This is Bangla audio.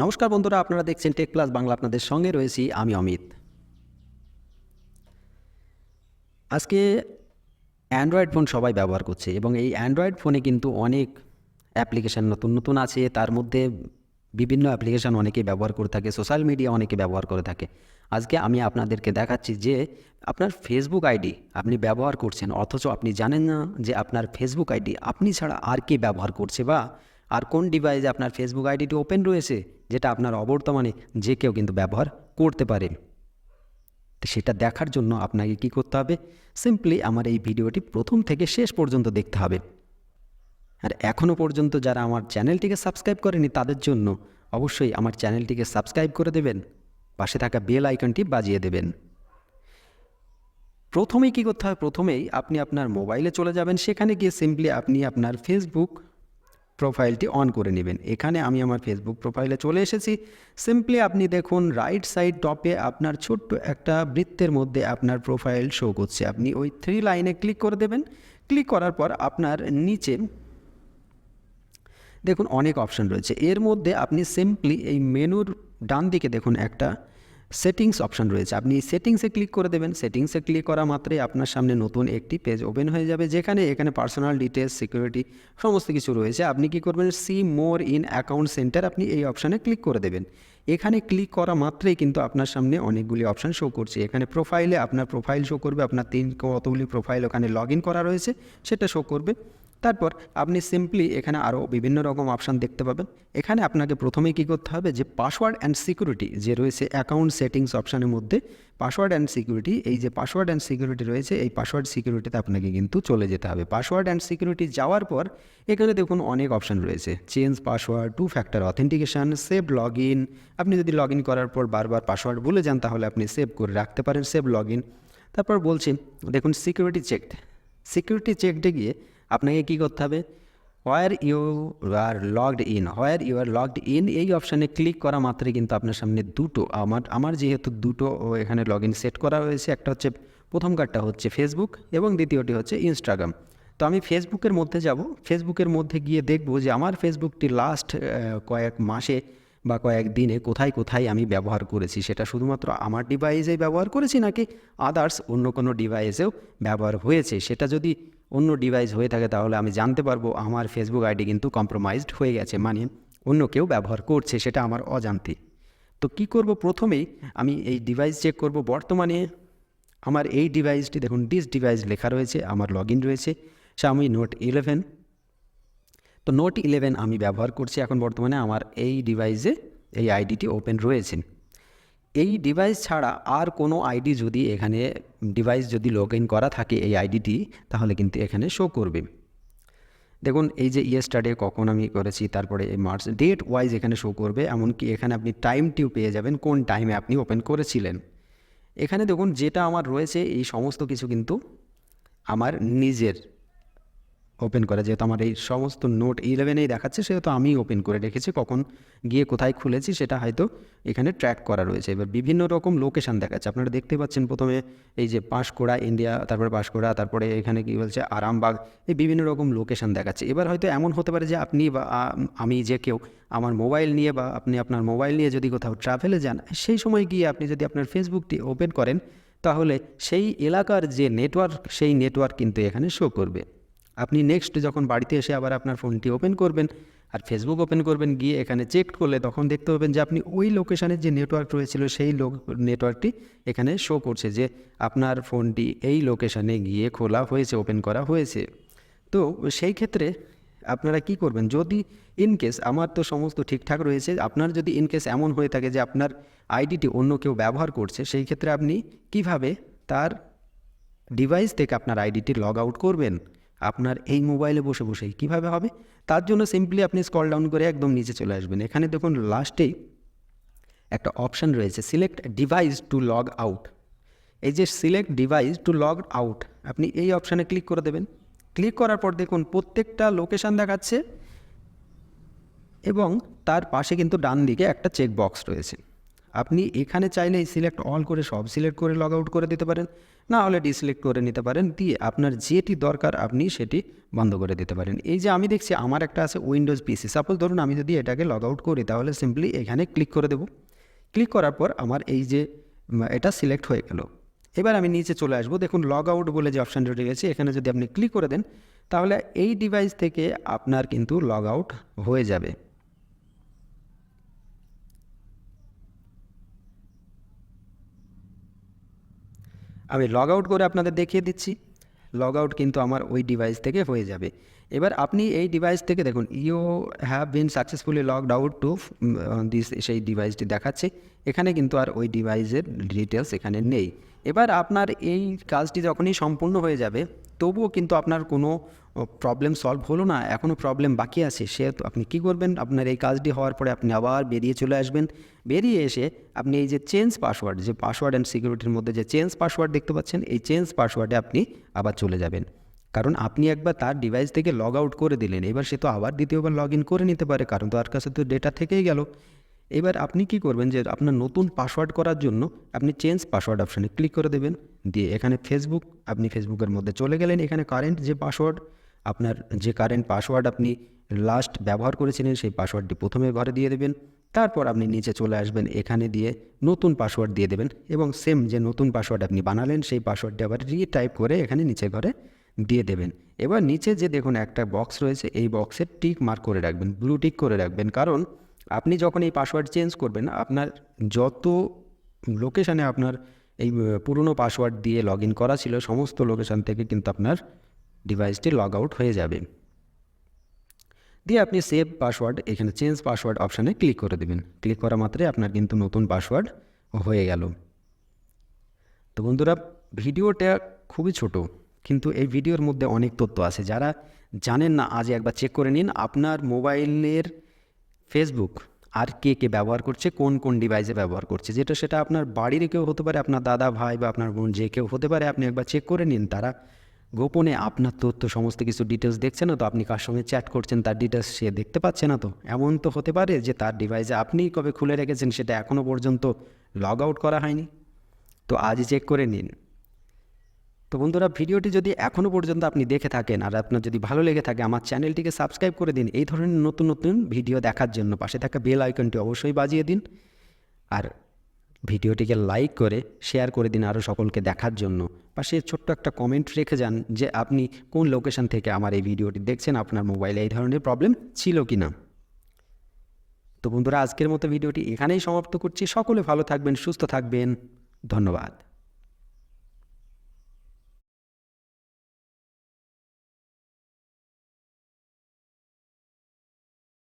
নমস্কার বন্ধুরা, আপনারা দেখছেন টেক প্লাস বাংলা। আপনাদের সঙ্গে রয়েছি আমি অমিত। আজকে অ্যান্ড্রয়েড ফোন সবাই ব্যবহার করছে এবং এই অ্যান্ড্রয়েড ফোনে কিন্তু অনেক অ্যাপ্লিকেশান নতুন নতুন আছে। তার মধ্যে বিভিন্ন অ্যাপ্লিকেশান অনেকে ব্যবহার করে থাকে, সোশ্যাল মিডিয়া অনেকে ব্যবহার করে থাকে। আজকে আমি আপনাদেরকে দেখাচ্ছি যে আপনার ফেসবুক আইডি আপনি ব্যবহার করছেন, অথচ আপনি জানেন না যে আপনার ফেসবুক আইডি আপনি ছাড়া আর কে ব্যবহার করছে, বা আর কোন ডিভাইসে আপনার ফেসবুক আইডিটি ওপেন রয়েছে, যেটা আপনার অবর্তমানে যে কেউ কিন্তু ব্যবহার করতে পারে। তো সেটা দেখার জন্য আপনাকে কি করতে হবে? সিম্পলি আমার এই ভিডিওটি প্রথম থেকে শেষ পর্যন্ত দেখতে হবে। আর এখনও পর্যন্ত যারা আমার চ্যানেলটিকে সাবস্ক্রাইব করেনি তাদের জন্য অবশ্যই আমার চ্যানেলটিকে সাবস্ক্রাইব করে দেবেন, পাশে থাকা বেল আইকনটি বাজিয়ে দেবেন। প্রথমেই কী করতে হবে? প্রথমেই আপনি আপনার মোবাইলে চলে যাবেন, সেখানে গিয়ে সিম্পলি আপনি আপনার ফেসবুক প্রোফাইলটি অন করে নেবেন। এখানে আমি আমার ফেসবুক প্রোফাইলে চলে এসেছি। সিম্পলি আপনি দেখুন রাইট সাইড টপে আপনার ছোট্ট একটা বৃত্তের মধ্যে আপনার প্রোফাইল শো করছে। আপনি ওই 3 লাইনে ক্লিক করে দেবেন। ক্লিক করার পর আপনার নিচে দেখুন অনেক অপশান রয়েছে। এর মধ্যে আপনি সিম্পলি এই মেনুর ডান দিকে দেখুন একটা সেটিংস অপশান রয়েছে, আপনি সেটিংসে ক্লিক করে দেবেন। সেটিংসে ক্লিক করা মাত্রই আপনার সামনে নতুন একটি পেজ ওপেন হয়ে যাবে, যেখানে এখানে পার্সোনাল ডিটেলস, সিকিউরিটি সমস্ত কিছু রয়েছে। আপনি কি করবেন? See more in account centre, আপনি এই অপশানে ক্লিক করে দেবেন। এখানে ক্লিক করা মাত্রই কিন্তু আপনার সামনে অনেকগুলি অপশান শো করছে। এখানে প্রোফাইলে আপনার প্রোফাইল শো করবে, আপনার কতগুলি প্রোফাইল ওখানে লগ ইন করা রয়েছে সেটা শো করবে। তারপর আপনি সিম্পলি এখানে আরও বিভিন্ন রকম অপশান দেখতে পাবেন। এখানে আপনাকে প্রথমেই কী করতে হবে? যে পাসওয়ার্ড অ্যান্ড সিকিউরিটি যে রয়েছে অ্যাকাউন্ট সেটিংস অপশানের মধ্যে, পাসওয়ার্ড অ্যান্ড সিকিউরিটি, এই যে পাসওয়ার্ড অ্যান্ড সিকিউরিটি রয়েছে, এই পাসওয়ার্ড সিকিউরিটিতে আপনাকে কিন্তু চলে যেতে হবে। পাসওয়ার্ড অ্যান্ড সিকিউরিটি যাওয়ার পর এখানে দেখুন অনেক অপশান রয়েছে, change password, 2 factor authentication, save log in. আপনি যদি লগ ইন করার পর বারবার পাসওয়ার্ড ভুলে যান তাহলে আপনি সেভ করে রাখতে পারেন, সেভ লগ ইন। তারপর বলছি দেখুন সিকিউরিটি চেকড, সিকিউরিটি চেকডে গিয়ে আপনাকে কী করতে হবে? Where you are logged in, where you are logged in এই অপশানে ক্লিক করা মাত্রই কিন্তু আপনার সামনে দুটো আমার যেহেতু দুটো এখানে লগ ইন সেট করা হয়েছে, একটা হচ্ছে প্রথম কার্ডটা হচ্ছে ফেসবুক এবং দ্বিতীয়টি হচ্ছে ইনস্টাগ্রাম। তো আমি ফেসবুকের মধ্যে যাব। ফেসবুকের মধ্যে গিয়ে দেখব যে আমার ফেসবুকটি লাস্ট কয়েক মাসে বা কয়েক দিনে কোথায় কোথায় আমি ব্যবহার করেছি, সেটা শুধুমাত্র আমার ডিভাইসেই ব্যবহার করেছি নাকি আদার্স অন্য কোনো ডিভাইসেও ব্যবহার হয়েছে। সেটা যদি অন্য ডিভাইস হয়ে থাকে তাহলে আমি জানতে পারবো আমার ফেসবুক আইডি কিন্তু কম্প্রোমাইজড হয়ে গেছে, মানে অন্য কেউ ব্যবহার করছে, সেটা আমার অজান্তে। তো কি করব? প্রথমেই আমি এই ডিভাইস চেক করব। বর্তমানে আমার এই ডিভাইসটি দেখুন ডিস ডিভাইস লেখা রয়েছে, আমার লগ ইন রয়েছে Xiaomi Note 11। তো নোট 11 আমি ব্যবহার করছি এখন বর্তমানে। আমার এই ডিভাইসে এই আইডিটি ওপেন রয়েছে। এই ডিভাইস ছাড়া আর কোনো আইডি যদি এখানে ডিভাইস যদি লগ ইন করা থাকে এই আইডিটি, তাহলে কিন্তু এখানে শো করবে। দেখুন এই যে ইয়েস্টারডে কখন আমি করেছি, তারপরে এই মার্চ ডেট ওয়াইজ এখানে শো করবে। এমনকি এখানে আপনি টাইমটিও পেয়ে যাবেন, কোন টাইমে আপনি ওপেন করেছিলেন। এখানে দেখুন যেটা আমার রয়েছে এই সমস্ত কিছু কিন্তু আমার নিজের ওপেন করা, যেহেতু আমার এই সমস্ত নোট 11এই দেখাচ্ছে সেহেতু আমি ওপেন করে রেখেছি, কখন গিয়ে কোথায় খুলেছি সেটা হয়তো এখানে ট্র্যাক করা রয়েছে। এবার বিভিন্ন রকম লোকেশান দেখাচ্ছে, আপনারা দেখতে পাচ্ছেন প্রথমে এই যে পাঁশকুড়া ইন্ডিয়া, তারপরে পাঁশকুড়া, তারপরে এখানে কী বলছে আরামবাগ, এই বিভিন্ন রকম লোকেশান দেখাচ্ছে। এবার হয়তো এমন হতে পারে যে আপনি বা আমি যে কেউ আমার মোবাইল নিয়ে বা আপনি আপনার মোবাইল নিয়ে যদি কোথাও ট্রাভেলে যান, সেই সময় গিয়ে আপনি যদি আপনার ফেসবুকটি ওপেন করেন তাহলে সেই এলাকার যে নেটওয়ার্ক সেই নেটওয়ার্ক কিন্তু এখানে শো করবে। আপনি নেক্সট যখন বাড়িতে এসে আবার আপনার ফোনটি ওপেন করবেন আর ফেসবুক ওপেন করবেন, গিয়ে এখানে চেক করলে তখন দেখতে পাবেন যে আপনি ওই লোকেশানের যে নেটওয়ার্ক রয়েছিল সেই নেটওয়ার্কটি এখানে শো করছে যে আপনার ফোনটি এই লোকেশানে গিয়ে খোলা হয়েছে, ওপেন করা হয়েছে। তো সেই ক্ষেত্রে আপনারা কি করবেন? যদি ইনকেস আমার তো সমস্ত ঠিকঠাক রয়েছে, আপনার যদি ইনকেস এমন হয়ে থাকে যে আপনার আইডিটি অন্য কেউ ব্যবহার করছে, সেই ক্ষেত্রে আপনি কিভাবে তার ডিভাইস থেকে আপনার আইডিটি লগ আউট করবেন আপনার এই মোবাইলে বসে বসেই কীভাবে হবে? তার জন্য সিম্পলি আপনি স্ক্রল ডাউন করে একদম নিচে চলে আসবেন। এখানে দেখুন লাস্টেই একটা অপশান রয়েছে select device to log out. এই যে select device to log out, আপনি এই অপশানে ক্লিক করে দেবেন। ক্লিক করার পর দেখুন প্রত্যেকটা লোকেশান দেখাচ্ছে এবং তার পাশে কিন্তু ডান দিকে একটা চেক বক্স রয়েছে। আপনি এখানে চাইলে সিলেক্ট অল করে সব সিলেক্ট করে লগ আউট করে দিতে পারেন, না হলে ডিসিলেক্ট করে নিতে পারেন, দিয়ে আপনার যেটি দরকার আপনি সেটি বন্ধ করে দিতে পারেন। এই যে আমি দেখছি আমার একটা আছে উইন্ডোজ পিসি, সাপোজ ধরুন আমি যদি এটাকে লগ আউট করি তাহলে সিম্পলি এখানে ক্লিক করে দেব। ক্লিক করার পর আমার এই যে এটা সিলেক্ট হয়ে গেল। এবার আমি নিচে চলে আসবো, দেখুন লগ আউট বলে যে অপশানটি রয়েছে এখানে যদি আপনি ক্লিক করে দেন তাহলে এই ডিভাইস থেকে আপনার কিন্তু লগ আউট হয়ে যাবে। আমি লগ আউট করে আপনাদের দেখিয়ে দিচ্ছি, লগ আউট কিন্তু আমার ওই ডিভাইস থেকে হয়ে যাবে। এবার আপনি এই ডিভাইস থেকে দেখুন you have been successfully logged out to this, সেই ডিভাইসটি দেখাচ্ছে, এখানে কিন্তু আর ওই ডিভাইসের ডিটেলস এখানে নেই। এবার আপনার এই কাজটি যখনই সম্পূর্ণ হয়ে যাবে তবুও কিন্তু আপনার কোনো প্রবলেম সলভ হলো না, এখনও প্রবলেম বাকি আছে, সেহেতু আপনি কী করবেন, আপনার এই কাজটি হওয়ার পরে আপনি আবার বেরিয়ে চলে আসবেন। বেরিয়ে এসে আপনি এই যে চেঞ্জ পাসওয়ার্ড, যে পাসওয়ার্ড অ্যান্ড সিকিউরিটির মধ্যে যে চেঞ্জ পাসওয়ার্ড দেখতে পাচ্ছেন, এই চেঞ্জ পাসওয়ার্ডে আপনি আবার চলে যাবেন। কারণ আপনি একবার তার ডিভাইস থেকে লগ আউট করে দিলেন, এবার সে তো আবার দ্বিতীয়বার লগ ইন করে নিতে পারে, কারণ তার কাছে তো ডেটা থেকেই গেল। এবার আপনি কি করবেন, যে আপনার নতুন পাসওয়ার্ড করার জন্য আপনি চেঞ্জ পাসওয়ার্ড অপশানে ক্লিক করে দেবেন, দিয়ে এখানে ফেসবুক, আপনি ফেসবুকের মধ্যে চলে গেলেন, এখানে কারেন্ট যে পাসওয়ার্ড, আপনার যে কারেন্ট পাসওয়ার্ড আপনি লাস্ট ব্যবহার করেছিলেন সেই পাসওয়ার্ডটি প্রথমে ঘরে দিয়ে দেবেন, তারপর আপনি নিচে চলে আসবেন, এখানে দিয়ে নতুন পাসওয়ার্ড দিয়ে দেবেন এবং সেম যে নতুন পাসওয়ার্ড আপনি বানালেন সেই পাসওয়ার্ডটি আবার রিটাইপ করে এখানে নিচে ঘরে দিয়ে দেবেন। এবার নিচে যে দেখুন একটা বক্স রয়েছে, এই বক্সে টিক মার্ক করে রাখবেন, ব্লু টিক করে রাখবেন, কারণ আপনি যখন এই পাসওয়ার্ড চেঞ্জ করবেন আপনার যত লোকেশানে আপনার এই পুরনো পাসওয়ার্ড দিয়ে লগ ইন করা ছিল সমস্ত লোকেশান থেকে কিন্তু আপনার ডিভাইসটি লগ আউট হয়ে যাবে। দিয়ে আপনি সেভ পাসওয়ার্ড, এখানে চেঞ্জ পাসওয়ার্ড অপশানে ক্লিক করে দেবেন, ক্লিক করা মাত্রই আপনার কিন্তু নতুন পাসওয়ার্ড হয়ে গেল। তো বন্ধুরা, ভিডিওটা খুবই ছোট, কিন্তু এই ভিডিওর মধ্যে অনেক তথ্য আছে, যারা জানেন না আজ একবার চেক করে নিন আপনার মোবাইলের ফেসবুক আর কে কে ব্যবহার করছে, কোন কোন ডিভাইসে ব্যবহার করছে, যেটা সেটা আপনার বাড়ির কেউ হতে পারে, আপনার দাদা ভাই বা আপনার বোন যে কেউ হতে পারে, আপনি একবার চেক করে নিন তারা গোপনে আপনার তথ্য সমস্ত কিছু ডিটেলস দেখছে না তো, আপনি কার সঙ্গে চ্যাট করছেন তার ডিটেলস সে দেখতে পাচ্ছে না তো, এমন তো হতে পারে যে তার ডিভাইসে আপনি কবে খুলে রেখেছেন সেটা এখনও পর্যন্ত লগ আউট করা হয়নি, তো আজই চেক করে নিন। তো বন্ধুরা, ভিডিওটি যদি এখনও পর্যন্ত আপনি দেখে থাকেন আর আপনার যদি ভালো লেগে থাকে আমার চ্যানেলটিকে সাবস্ক্রাইব করে দিন এই ধরনের নতুন নতুন ভিডিও দেখার জন্য, পাশে থাকা বেল আইকনটি অবশ্যই বাজিয়ে দিন, আর ভিডিওটিকে লাইক করে শেয়ার করে দিন আরও সকলকে দেখার জন্য। পাশে ছোট্ট একটা কমেন্ট রেখে যান যে আপনি কোন লোকেশন থেকে আমার এই ভিডিওটি দেখছেন, আপনার মোবাইলে এই ধরনের প্রবলেম ছিল কি না। তো বন্ধুরা, আজকের মতো ভিডিওটি এখানেই সমাপ্ত করছি, সকলে ভালো থাকবেন, সুস্থ থাকবেন, ধন্যবাদ।